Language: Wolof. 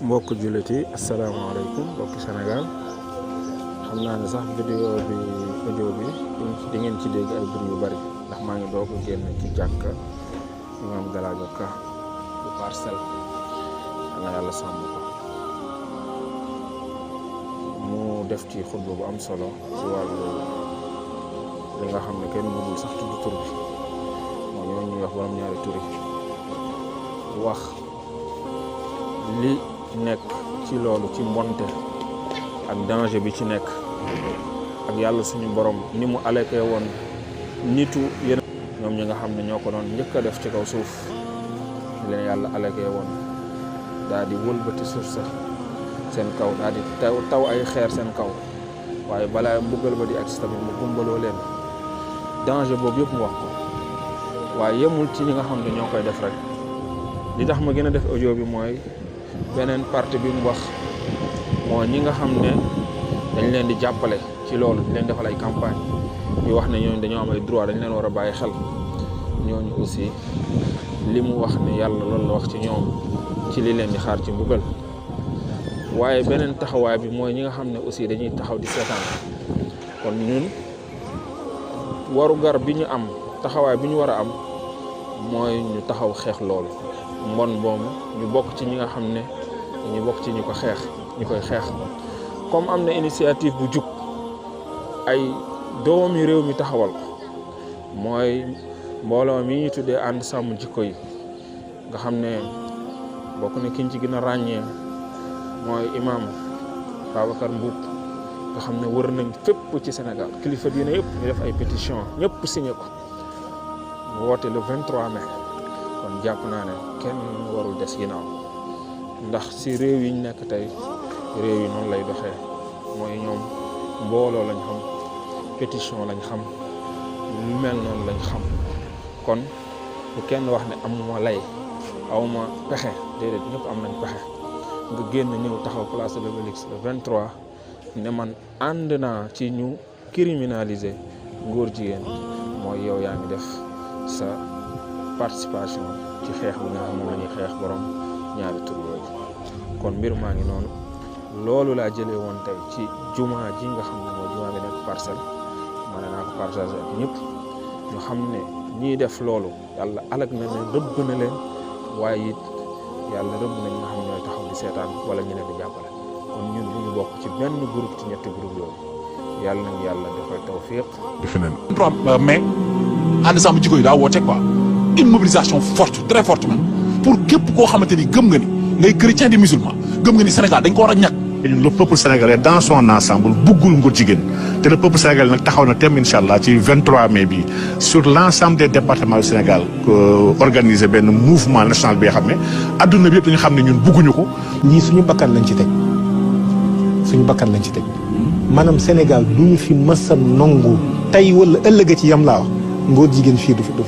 mbokk jullit yi asalaamaaleykum mbokki Sénégal xam naa ne sax audio bi di ngeen ci dégg ay bruit yu bari ndax maa ngi doog a génn ci jàkka Imam Galadio Ka bu Parcelles na yàlla sàmm ko mu def ci xutba bu am solo ci wàllu li nga xam ne kenn mënul sax tudd tur bi moo ñoo ñuy wax borom ñaari tur yi wax li nekk ci loolu ci mbonte ak danger bi ci nekk ak yàlla suñu borom ni mu alekee woon nitu yéen ñoom ñi nga xam ne ñoo ko doon njëkk a def ci kaw suuf ni leen yàlla alekee woon daal di wëlbati suuf sax seen kaw daal di taw ay xeer seen kaw waaye balaa mbugal ba di agsi tamit mu gumbaloo leen danger boobu yëpp mu wax ko waaye yemul ci ñi nga xam ne ñoo koy def rek li tax ma gën a def audio bi mooy beneen partie bi mu wax moo ñi nga xam ne dañ leen di jàppale ci loolu di leen defal ay campagne yu wax ne ñooñu dañoo am ay droit dañ leen war a bàyyi xel ñooñu aussi li mu wax ne yàlla loolu la wax ci ñoom ci li leen di xaar ci mbugal waaye beneen taxawaay bi mooy ñi nga xam ne aussi dañuy taxaw di seetaan kon ñun warugar bi ñu am taxawaay bi ñu war a am mooy ñu taxaw xeex loolu mbon boobu ñu bokk ci ñi nga xam ne ñu bokk ci ñi koy xeex comme am na initiative bu jug ay doomi réew mi taxawal ko mooy mbooloo mi ñu tuddee ànd sàmm jikko yi nga xam ne bokk na kiñ ci gën a ràññee mooy imam Babacar Mboup nga xam ne wër nañ fépp ci Sénégal kilifa diine yëpp ñu def ay pétition ñëpp signé ko mu woote le 23 mai kon jàpp naa ne kenn warul des ginnaaw ndax si réew yi ñu nekk tey réew yi noonu lay doxee mooy ñoom mbooloo lañ xam pétition lañ xam lu mel noonu lañ xam kon bu kenn wax ne amuma lay awma pexe déedéet ñëpp am nañ pexe nga génn ñëw taxaw place de l'Obélisque le 23 ne man ànd naa ci ñu criminaliser ngóor jigéen mooy yow yaa ngi def sa participation ci xeex bi nga xam moom la ñuy xeex borom ñaari tur yooyu kon mbir maa ngi noonu loolu laa jëlee woon tey ci jumaa ji nga xam ne mooy jumaa bi nekk Parcelles ma ne naa ko partagé ak ñëpp ñu xam ne ñiy def loolu yàlla alag na leen rëbb na leen waaye it yàlla rëbb na ñi nga xam ñooy taxaw di seetaan wala ñu leen di jàppale kon ñun bu ñu bokk ci benn groupe ci ñetti groupe yooyu yàlla nañu yàlla defal tawfiq. defe nañ 3 mai ànd sàmm jikko yi daa woote quoi une mobilisation forte très forte même pour képp koo xamante ni gëm nga ni ngay chrétien di musulman gëm nga ni Sénégal dañ ko war a ñàkk. le peuple sénégalais dans son ensemble buggul ngóor jigéen te le peuple sénégalais nag taxaw na tem incha allah ci 23 mai bi sur l' ensemble des départements du Sénégal organiser benn mouvement national bi nga xam ne adduna bi yëpp dañu xam ne ñun bugguñu ko. ñii suñu bakkan lañ ci teg maanaam Sénégal du ñu fi mës a nangu tey wala ëllëg ci yam laa wax ngóor jigéen fii du fi dox